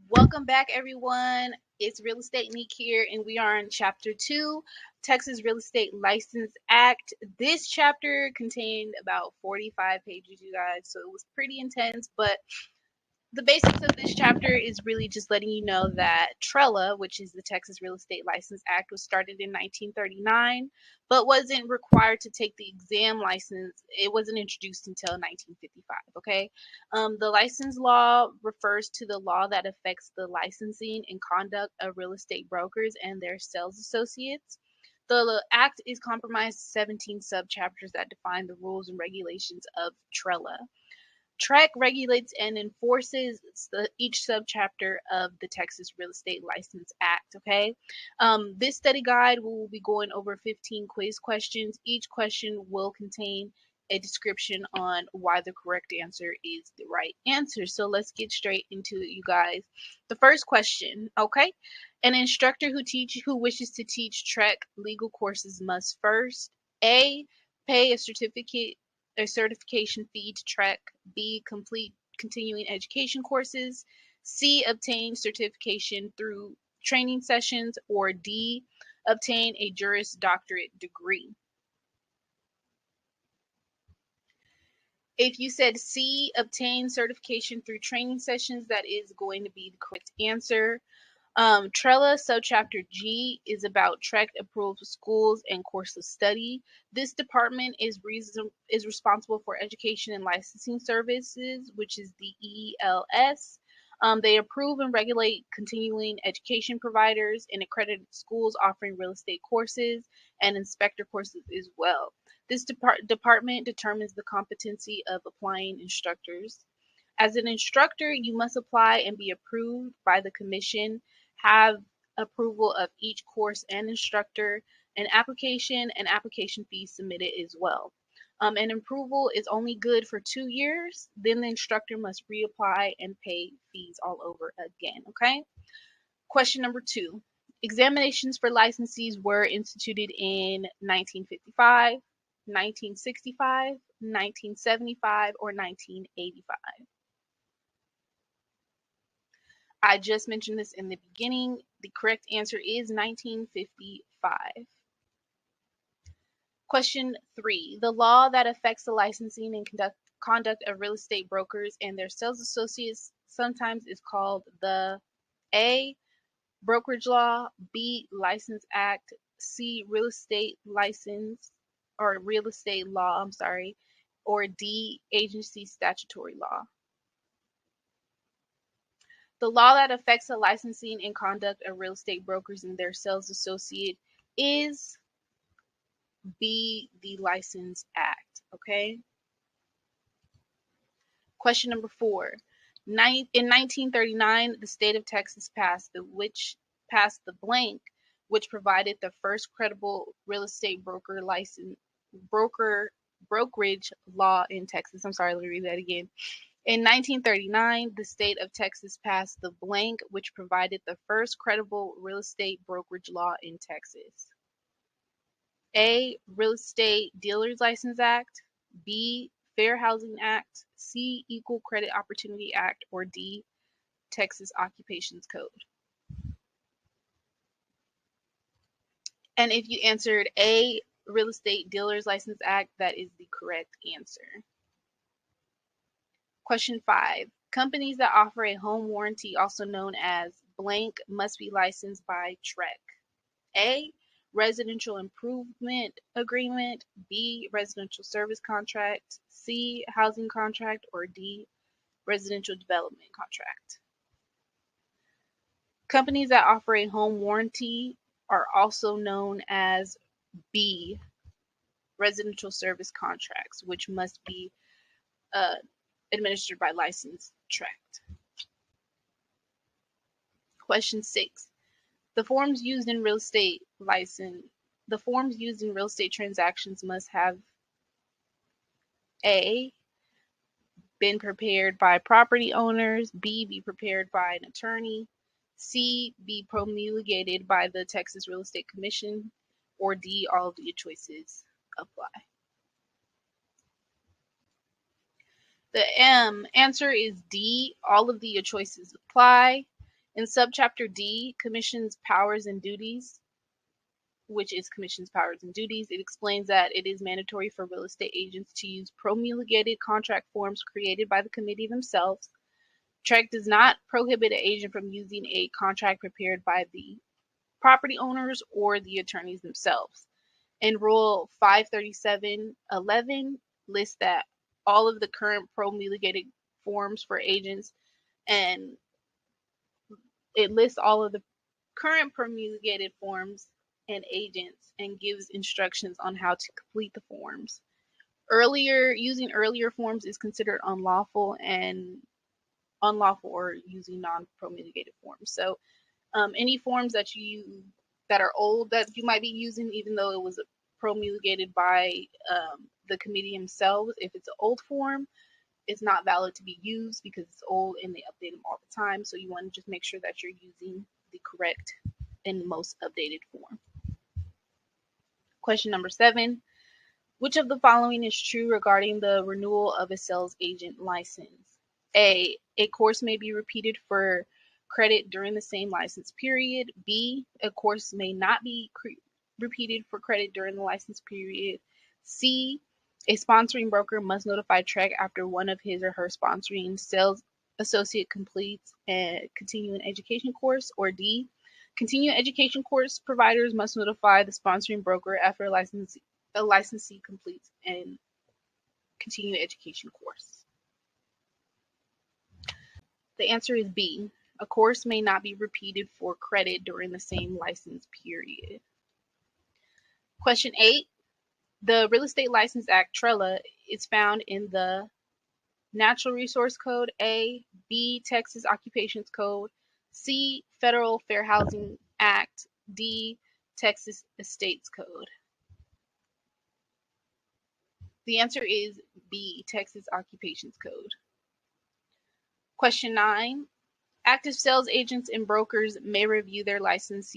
Welcome back, everyone. It's Real Estate Neek here, and we are in Chapter 2, Texas Real Estate License Act. This chapter contained about 45 pages, you guys, so it was pretty intense, but the basics of this chapter is really just letting you know that TRELLA, which is the Texas Real Estate License Act, was started in 1939, but wasn't required to take the exam license. It wasn't introduced until 1955. Okay, the license law refers to the law that affects the licensing and conduct of real estate brokers and their sales associates. The act is comprised of 17 subchapters that define the rules and regulations of TRELLA. TREC regulates and enforces each subchapter of the Texas Real Estate License Act. Okay, this study guide will be going over 15 quiz questions. Each question will contain a description on why the correct answer is the right answer. So let's get straight into it, you guys. The first question, okay? An instructor who wishes to teach TREC legal courses must first A, pay a certification fee to TREC, B, complete continuing education courses, C, obtain certification through training sessions, or D, obtain a Juris Doctorate degree. If you said C, obtain certification through training sessions, that is going to be the correct answer. TRELLA subchapter G is about TREC approved schools and course of study. This department is responsible for education and licensing services, which is the ELS. They approve and regulate continuing education providers and accredited schools offering real estate courses and inspector courses as well. This department determines the competency of applying instructors. As an instructor, you must apply and be approved by the commission, have approval of each course and instructor, an application and application fees submitted as well. An approval is only good for 2 years, then the instructor must reapply and pay fees all over again, okay? Question number 2. Examinations for licensees were instituted in 1955, 1965, 1975, or 1985. I just mentioned this in the beginning. The correct answer is 1955. Question 3. The law that affects the licensing and conduct of real estate brokers and their sales associates sometimes is called the A, brokerage law, B, license act, C, real estate license or real estate law, or D, agency statutory law. The law that affects the licensing and conduct of real estate brokers and their sales associate is B, the License Act. Okay. Question number 4. In 1939, the state of Texas passed the blank, which provided the first credible real estate brokerage law in Texas. I'm sorry, let me read that again. In 1939, the state of Texas passed the blank, which provided the first credible real estate brokerage law in Texas. A, Real Estate Dealers License Act, B, Fair Housing Act, C, Equal Credit Opportunity Act, or D, Texas Occupations Code. And if you answered A, Real Estate Dealers License Act, that is the correct answer. Question 5. Companies that offer a home warranty, also known as blank, must be licensed by TREC. A, residential improvement agreement, B, residential service contract, C, housing contract, or D, residential development contract. Companies that offer a home warranty are also known as B, residential service contracts, which must be administered by licensed TREC. Question 6. The forms used in real estate transactions must have A, been prepared by property owners, B, be prepared by an attorney, C, be promulgated by the Texas Real Estate Commission, or D, all of the choices apply. The answer is D, all of the choices apply. In subchapter D, Commission's powers and duties, which is Commission's powers and duties, it explains that it is mandatory for real estate agents to use promulgated contract forms created by the committee themselves. TREC does not prohibit an agent from using a contract prepared by the property owners or the attorneys themselves. And Rule 537.11 lists that all of the current promulgated forms for agents, and it lists all of the current promulgated forms and agents and gives instructions on how to complete the forms. Using earlier forms is considered unlawful or using non-promulgated forms. So any forms that are old that you might be using, even though it was promulgated by the committee themselves, if it's an old form, it's not valid to be used because it's old and they update them all the time. So you want to just make sure that you're using the correct and most updated form. Question number 7. Which of the following is true regarding the renewal of a sales agent license? A course may be repeated for credit during the same license period. B, a course may not be repeated for credit during the license period. C, a sponsoring broker must notify TREC after one of his or her sponsoring sales associate completes a continuing education course. Or D, continuing education course providers must notify the sponsoring broker after a licensee completes a continuing education course. The answer is B. A course may not be repeated for credit during the same license period. Question 8. The Real Estate License Act, TRELLA, is found in the Natural Resource Code, A, B, Texas Occupations Code, C, Federal Fair Housing Act, D, Texas Estates Code. The answer is B, Texas Occupations Code. Question 9. Active sales agents and brokers may review their license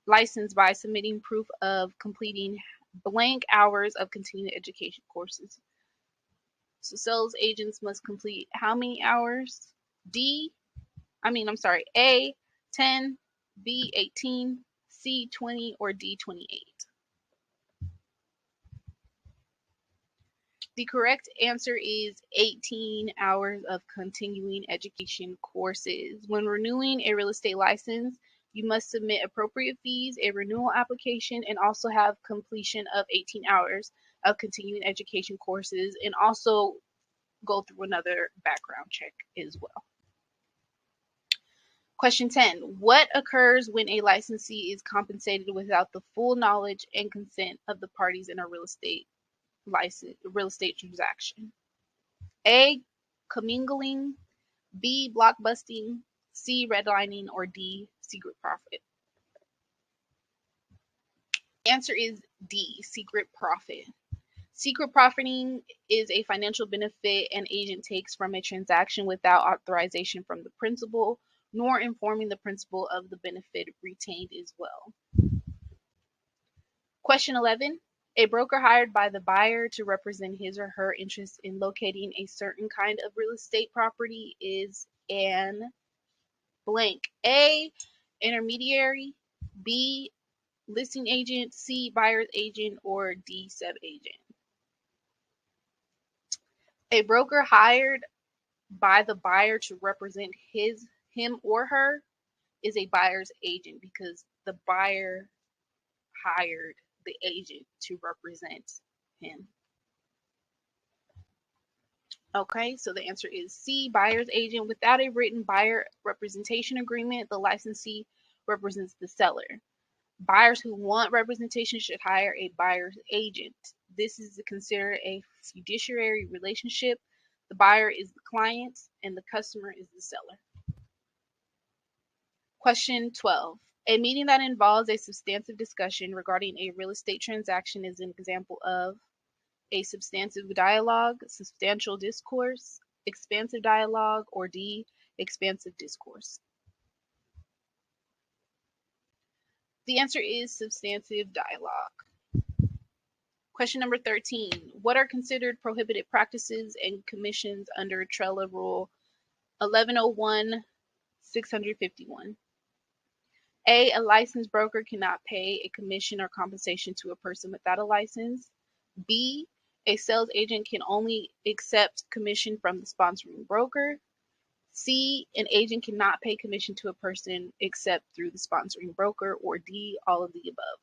by submitting proof of completing blank hours of continuing education courses. So sales agents must complete how many hours? A, 10, B, 18, C, 20, or D, 28. The correct answer is 18 hours of continuing education courses. When renewing a real estate license, you must submit appropriate fees, a renewal application, and also have completion of 18 hours of continuing education courses, and also go through another background check as well. Question 10. What occurs when a licensee is compensated without the full knowledge and consent of the parties in a real estate transaction? A, commingling, B, blockbusting, C, redlining, or D, secret profit? The answer is D, secret profit. Secret profiting is a financial benefit an agent takes from a transaction without authorization from the principal, nor informing the principal of the benefit retained as well. Question 11. A broker hired by the buyer to represent his or her interest in locating a certain kind of real estate property is an blank. A, intermediary, B, listing agent, C, buyer's agent, or D, sub-agent. A broker hired by the buyer to represent him or her is a buyer's agent because the buyer hired the agent to represent him. Okay, so the answer is C, buyer's agent. Without a written buyer representation agreement, the licensee represents the seller. Buyers who want representation should hire a buyer's agent. This is considered a fiduciary relationship. The buyer is the client and the customer is the seller. Question 12. A meeting that involves a substantive discussion regarding a real estate transaction is an example of a substantive dialogue, substantial discourse, expansive dialogue, or D, expansive discourse. The answer is substantive dialogue. Question number 13. What are considered prohibited practices and commissions under TRELLA Rule 1101 651. A licensed broker cannot pay a commission or compensation to a person without a license. B, a sales agent can only accept commission from the sponsoring broker. C, an agent cannot pay commission to a person except through the sponsoring broker. Or D, all of the above.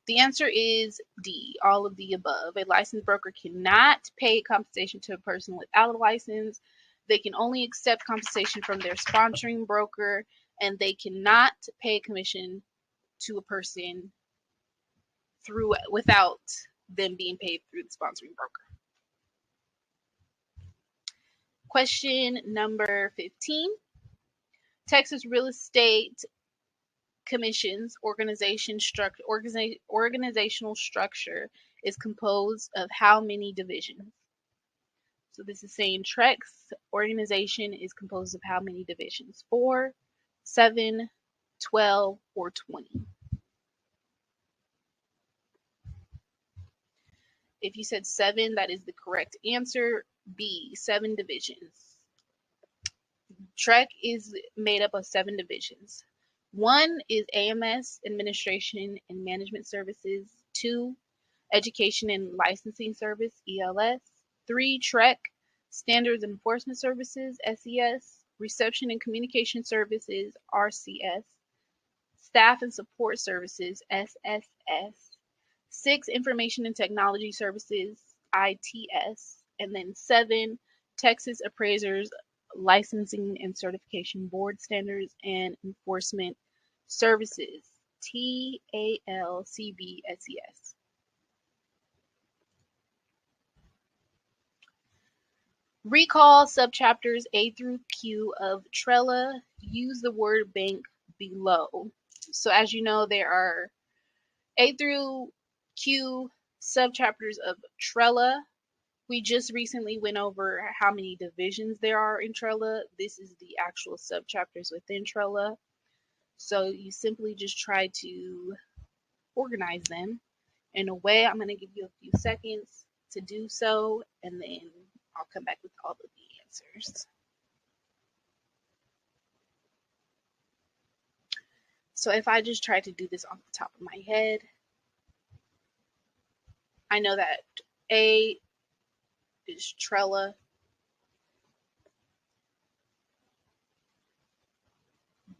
The answer is D, all of the above. A licensed broker cannot pay compensation to a person without a license. They can only accept compensation from their sponsoring broker, and they cannot pay commission to a person without them being paid through the sponsoring broker. Question number 15. Texas Real Estate Commission's organizational structure is composed of how many divisions? So this is saying TREC's organization is composed of how many divisions? 4, 7, 12, or 20? If you said 7, that is the correct answer. B, 7 divisions. TREC is made up of 7 divisions. 1 is AMS, Administration and Management Services. 2, Education and Licensing Service, ELS. 3, TREC, Standards and Enforcement Services, SES. Reception and Communication Services, RCS. Staff and Support Services, SSS. 6, Information and Technology Services, ITS. And then 7, Texas Appraisers Licensing and Certification Board Standards and Enforcement Services, TALCBSES. Recall subchapters A through Q of TRELLA. Use the word bank below. So as you know, there are A through Q subchapters of TRELLA. We just recently went over how many divisions there are in TRELLA. This is the actual subchapters within TRELLA. So you simply just try to organize them in a way. I'm going to give you a few seconds to do so, and then I'll come back with all of the answers. So if I just try to do this off the top of my head, I know that A is TRELLA.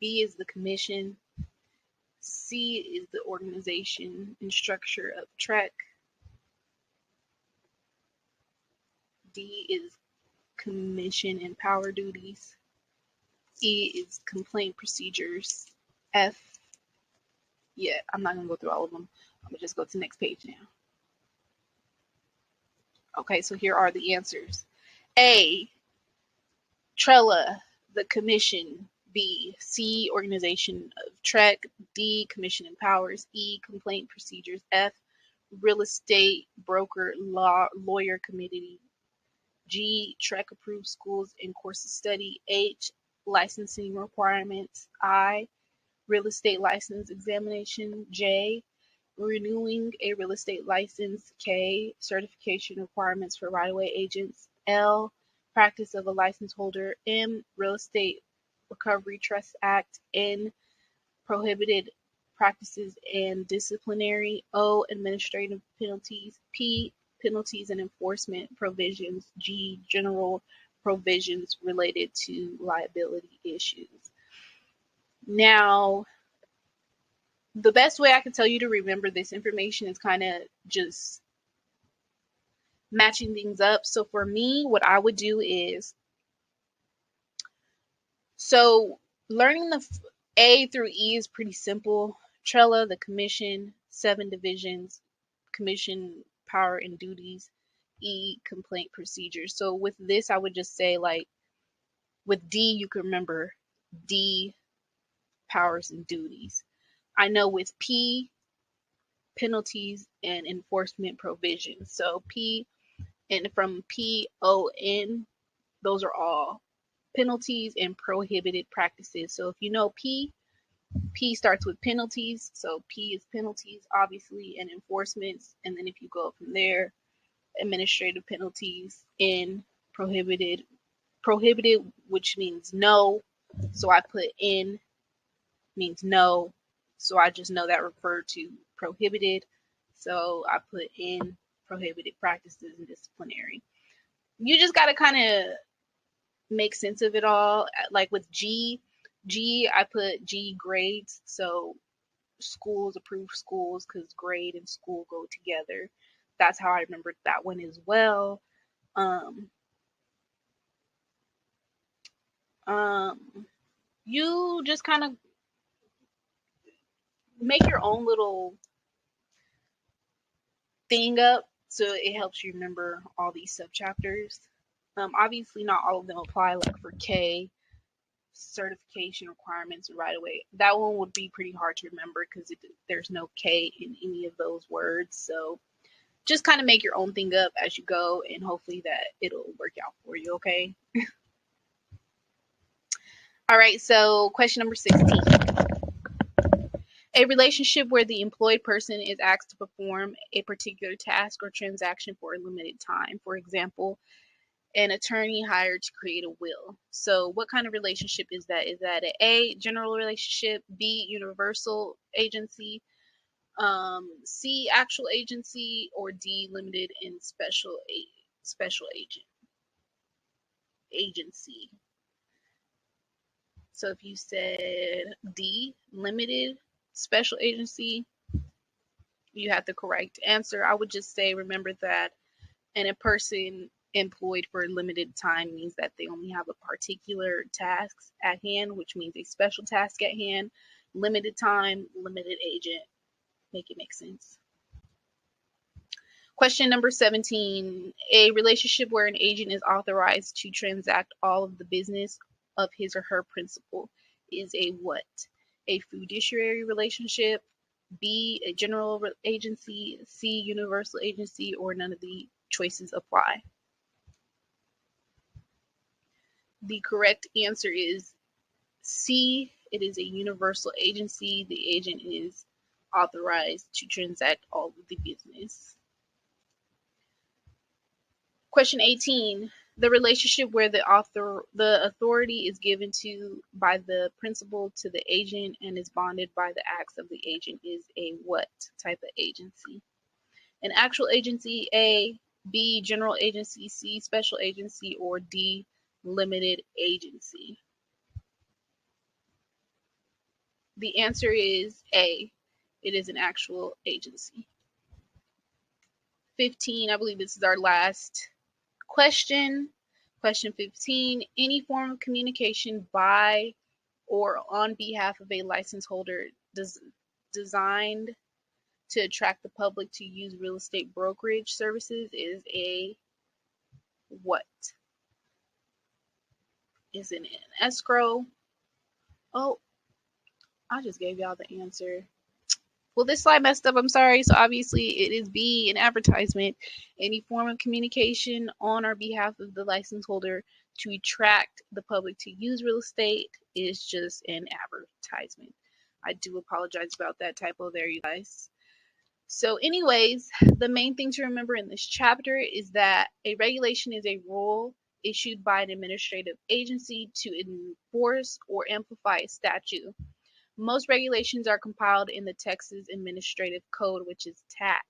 B is the commission. C is the organization and structure of TREC. D is commission and power duties. E is complaint procedures. F, yeah, I'm not going to go through all of them. I'm going to just go to the next page now. Okay, so here are the answers. A, TRELLA, the commission. B, C, organization of TREC. D, commission and powers. E, complaint procedures. F, real estate broker lawyer committee. G, TREC approved schools and courses study. H, licensing requirements. I, real estate license examination. J, renewing a real estate license. K, certification requirements for right-of-way agents. L, practice of a license holder. M, Real Estate Recovery Trust Act. N, prohibited practices and disciplinary. O, administrative penalties. P, penalties and enforcement provisions. G, general provisions related to liability issues. Now, the best way I can tell you to remember this information is kind of just matching things up. So for me, what I would do is, so learning the A through E is pretty simple. TRELLA, the commission, 7 divisions, commission power and duties. E, complaint procedures. So with this, I would just say, like, with D, you can remember D, powers and duties. I know with P, penalties and enforcement provisions. So P, and from PON, those are all penalties and prohibited practices. So if you know P starts with penalties. So P is penalties, obviously, and enforcements. And then if you go from there, administrative penalties and prohibited Prohibited, which means no. So I put in, means no. So I just know that referred to prohibited. So I put in prohibited practices and disciplinary. You just got to kind of make sense of it all. Like with G, I put G grades. So schools, approved schools, because grade and school go together. That's how I remembered that one as well. Um, you just kind of make your own little thing up so it helps you remember all these subchapters. Obviously, not all of them apply. Like for K, certification requirements right away. That one would be pretty hard to remember because there's no K in any of those words. So just kind of make your own thing up as you go, and hopefully that it'll work out for you. Okay. All right. So question number 16. A relationship where the employed person is asked to perform a particular task or transaction for a limited time. For example, an attorney hired to create a will. So what kind of relationship is that? Is that an A, general relationship, B, universal agency, C, actual agency, or D, limited and special agency? So if you said D, limited special agency, you have the correct answer. I would just say remember that, and a person employed for a limited time means that they only have a particular task at hand, which means a special task at hand. Limited time, limited agent. Make it make sense. Question number 17. A relationship where an agent is authorized to transact all of the business of his or her principal is a what? A fiduciary relationship, B, a general agency, C, universal agency, or none of the choices apply. The correct answer is C. It is a universal agency. The agent is authorized to transact all of the business. Question 18. The relationship where the authority is given to by the principal to the agent and is bonded by the acts of the agent is a what type of agency? An actual agency, A, B, general agency, C, special agency, or D, limited agency? The answer is A. It is an actual agency. 15, I believe this is our last question. Question 15, any form of communication by or on behalf of a license holder designed to attract the public to use real estate brokerage services is a what? Is it an escrow? Oh, I just gave y'all the answer. Well, this slide messed up. I'm sorry. So obviously it is B, an advertisement. Any form of communication on or behalf of the license holder to attract the public to use real estate is just an advertisement. I do apologize about that typo there, you guys. So anyways, the main thing to remember in this chapter is that a regulation is a rule issued by an administrative agency to enforce or amplify a statute. Most regulations are compiled in the Texas Administrative Code, which is TAC.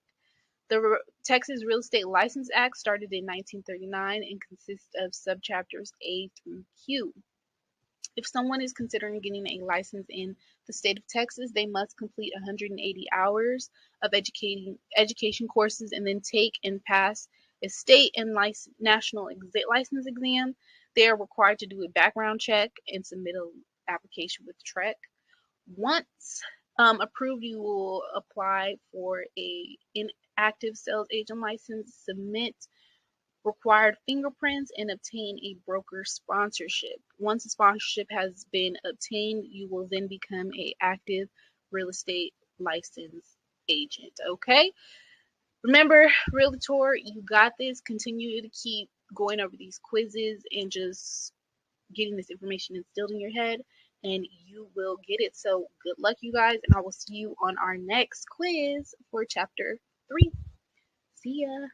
The Texas Real Estate License Act started in 1939 and consists of subchapters A through Q. If someone is considering getting a license in the state of Texas, they must complete 180 hours of education courses and then take and pass a state and national license exam. They are required to do a background check and submit an application with TREC. Once approved, you will apply for a inactive sales agent license, submit required fingerprints, and obtain a broker sponsorship. Once a sponsorship has been obtained, you will then become an active real estate license agent. Okay? Remember, Realtor, you got this. Continue to keep going over these quizzes and just getting this information instilled in your head, and you will get it. So good luck, you guys, and I will see you on our next quiz for chapter 3. See ya.